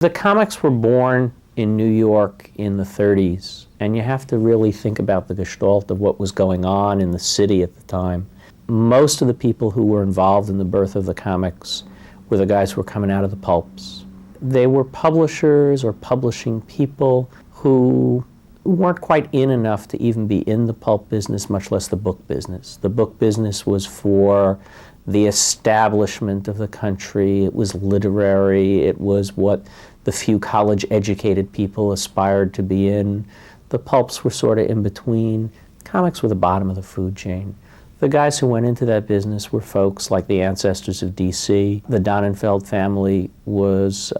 The comics were born in New York in the 30s, and you have to really think about the gestalt of what was going on in the city at the time. Most of the people who were involved in the birth of the comics were the guys who were coming out of the pulps. They were publishers or publishing people who weren't quite in enough to even be in the pulp business, much less the book business. The book business was for the establishment of the country. It was literary. It was what the few college-educated people aspired to be in. The pulps were sort of in between. Comics were the bottom of the food chain. The guys who went into that business were folks like the ancestors of DC. The Donenfeld family was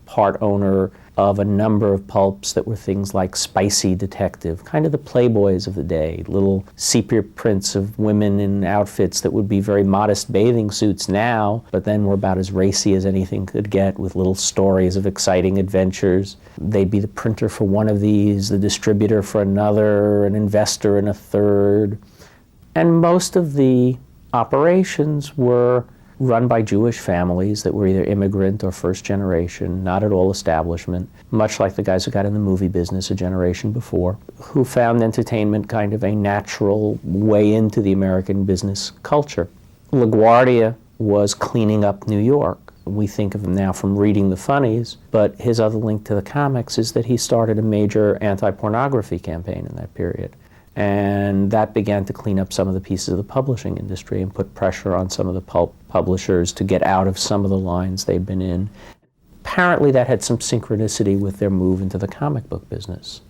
part owner of a number of pulps that were things like Spicy Detective, kind of the Playboys of the day, little sepia prints of women in outfits that would be very modest bathing suits now, but then were about as racy as anything could get, with little stories of exciting adventures. They'd be the printer for one of these, the distributor for another, an investor in a third. And most of the operations were run by Jewish families that were either immigrant or first generation, not at all establishment, much like the guys who got in the movie business a generation before, who found entertainment kind of a natural way into the American business culture. La Guardia was cleaning up New York. We think of him now from reading the funnies, but his other link to the comics is that he started a major anti-pornography campaign in that period. And that began to clean up some of the pieces of the publishing industry and put pressure on some of the pulp publishers to get out of some of the lines they'd been in. Apparently that had some synchronicity with their move into the comic book business.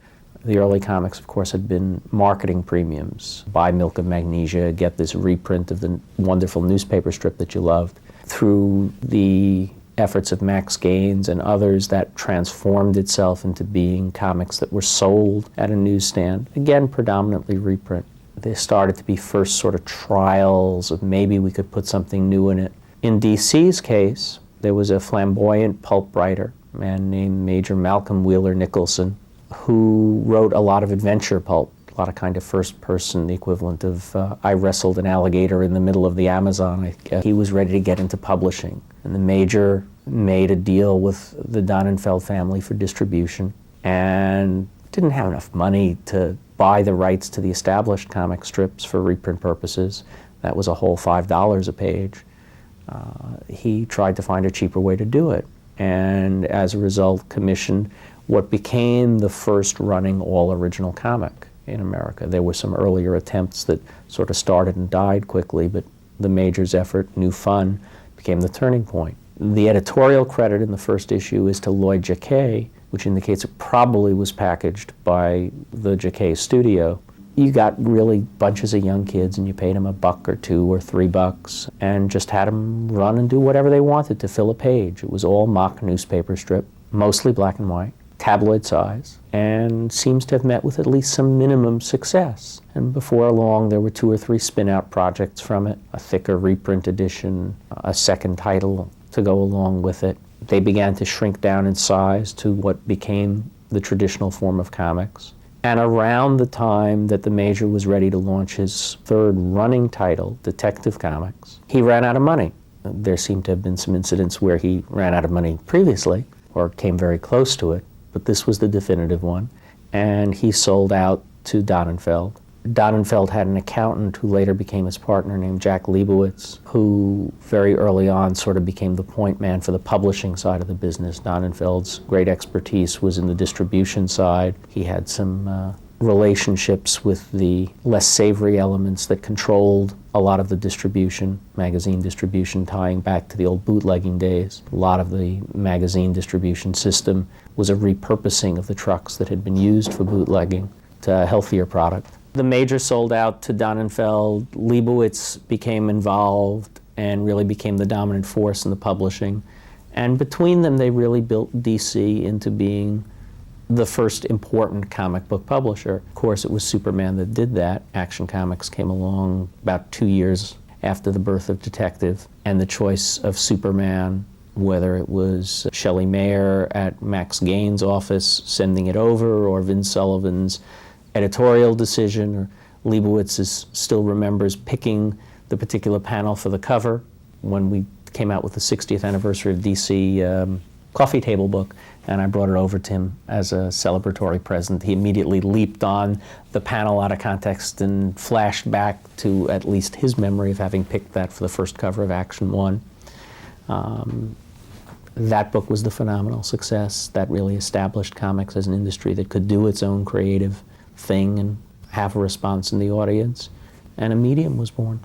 The early comics, of course, had been marketing premiums. Buy Milk of Magnesia, get this reprint of the wonderful newspaper strip that you loved. Through the efforts of Max Gaines and others, that transformed itself into being comics that were sold at a newsstand, again predominantly reprint. There started to be first sort of trials of maybe we could put something new in it. In DC's case, there was a flamboyant pulp writer, a man named Major Malcolm Wheeler-Nicholson, who wrote a lot of adventure pulp, a lot of kind of first person, the equivalent of I wrestled an alligator in the middle of the Amazon. He was ready to get into publishing. And the Major made a deal with the Donenfeld family for distribution and didn't have enough money to buy the rights to the established comic strips for reprint purposes. That was a whole $5 a page. He tried to find a cheaper way to do it, and as a result commissioned what became the first running all-original comic in America. There were some earlier attempts that sort of started and died quickly, but the Major's effort, New Fun, became the turning point. The editorial credit in the first issue is to Lloyd Jacquet, which indicates it probably was packaged by the Jacquet studio. You got really bunches of young kids and you paid them $1 or $2 or $3 and just had them run and do whatever they wanted to fill a page. It was all mock newspaper strip, mostly black and white, tabloid size, and seems to have met with at least some minimum success. And before long there were 2 or 3 spin-out projects from it, a thicker reprint edition, a second title to go along with it. They began to shrink down in size to what became the traditional form of comics. And around the time that the Major was ready to launch his third running title, Detective Comics, he ran out of money. There seemed to have been some incidents where he ran out of money previously, or came very close to it, but this was the definitive one. And he sold out to Donenfeld. Donenfeld had an accountant who later became his partner named Jack Liebowitz, who very early on sort of became the point man for the publishing side of the business. Donenfeld's great expertise was in the distribution side. He had some relationships with the less savory elements that controlled a lot of the distribution, magazine distribution, tying back to the old bootlegging days. A lot of the magazine distribution system was a repurposing of the trucks that had been used for bootlegging to a healthier product. The Major sold out to Donenfeld. Liebowitz became involved and really became the dominant force in the publishing. And between them, they really built DC into being the first important comic book publisher. Of course, it was Superman that did that. Action Comics came along about 2 years after the birth of Detective, and the choice of Superman, whether it was Shelley Mayer at Max Gaines' office sending it over, or Vin Sullivan's editorial decision, or Liebowitz still remembers picking the particular panel for the cover when we came out with the 60th anniversary of DC coffee table book, and I brought it over to him as a celebratory present. He immediately leaped on the panel out of context and flashed back to at least his memory of having picked that for the first cover of Action 1. That book was the phenomenal success that really established comics as an industry that could do its own creative thing and have a response in the audience. And a medium was born.